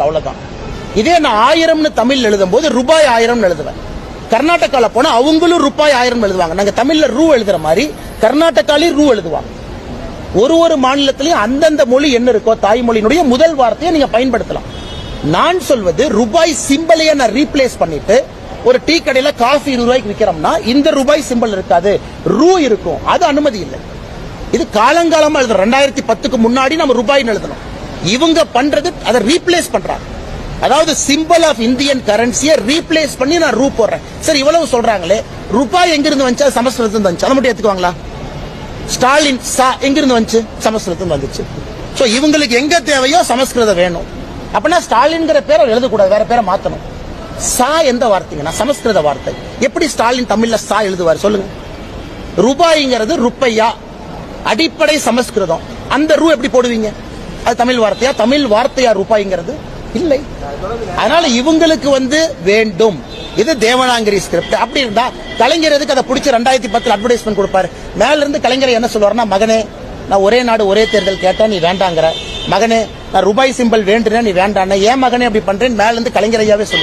Simple, அவ்வளவுதான். இதே நான் 1000 தமிழ் எழுதும் போது ரூபாய் 1000 எழுதுவேன். கர்நாடகால போனா அவங்களும் ரூபாய் 1000 எழுதுவாங்க. நாங்க தமிழ்ல ரூ எழுதுற மாதிரி கர்நாடகாலையும் ரூ எழுதுவாங்க. ஒரு மாநிலத்திலையும் அந்தந்த மொழி என்ன இருக்கோ தாய்மொழியினுடைய முதல் வார்த்தையை நீங்க பயன்படுத்தலாம். நான் சொல்வது ரூபாய் சிம்பிளையே நான் ரீப்ளேஸ் பண்ணிட்டு ஒரு டீ கடையில காஃபி 20 ரூபாய்க்கு விற்கிறோம்னா இந்த ரூபாய் சிம்பிள் இருக்காது, ரூ இருக்கும். அது அனுமதி இல்லை. இது காலங்காலமா எழுதுறோம். 2010க்கு முன்னாடி நம்ம ரூபாய் எழுதணும். இவங்க பண்றது அதை ரீப்ளேஸ் பண்றாங்க. அதாவது சிம்பிள் ஆஃப் இந்தியன் கரன்சியை ரீப்ளேஸ் பண்ணி நான் ரூ போடுறேன். சரி, இவ்வளவு சொல்றாங்களே, ரூபாய் எங்கிருந்து வந்துச்சா? சமஸ்கிருதத்துல வந்துச்சு. அதை மட்டும் எடுத்துக்குவாங்களா? ஸ்டாலின் சா எங்கிருந்து வந்துச்சு? சமஸ்கிருதத்துல வந்துச்சு. சோ இவங்களுக்கு எங்க தேவையோ சமஸ்கிருதம் வேணும். அப்படின்னா ஸ்டாலின்ங்கிற பேரை எழுதக்கூடாது, வேற பேரை மாத்தணும். சா எந்த வார்த்தைங்கன்னா சமஸ்கிருத வார்த்தை. எப்படி ஸ்டாலின் தமிழ்ல சா எழுதுவார் சொல்லுங்க? ரூபாய்ங்கிறது ருப்பையா, அடிப்படை சமஸ்கிருதம். அந்த ரூ எப்படி போடுவீங்க? அது தமிழ் வார்த்தையா? தமிழ் வார்த்தையா ரூபாய்ங்கிறது? இல்லை. அதனால இவங்களுக்கு வேண்டும். இது தேவனாங்கிரி ஸ்கிரிப்ட். அப்படி இருந்தா கலைஞர் எதுக்கு அதை பிடிச்சி 2010 அட்வர்டைஸ்மெண்ட் கொடுப்பாரு? மேல இருந்து கலைஞர் என்ன சொல்லுவாருன்னா, மகனே நான் ஒரே நாடு ஒரே தேர்தல் கேட்டா நீ வேண்டாங்கிற, மகனே நான் ரூபாய் சிம்பிள் வேண்டுனேன் நீ வேண்டான, ஏன் மகனே அப்படி பண்றேன் மேல இருந்து கலைஞர் ஐயாவே சொல்லுவார்.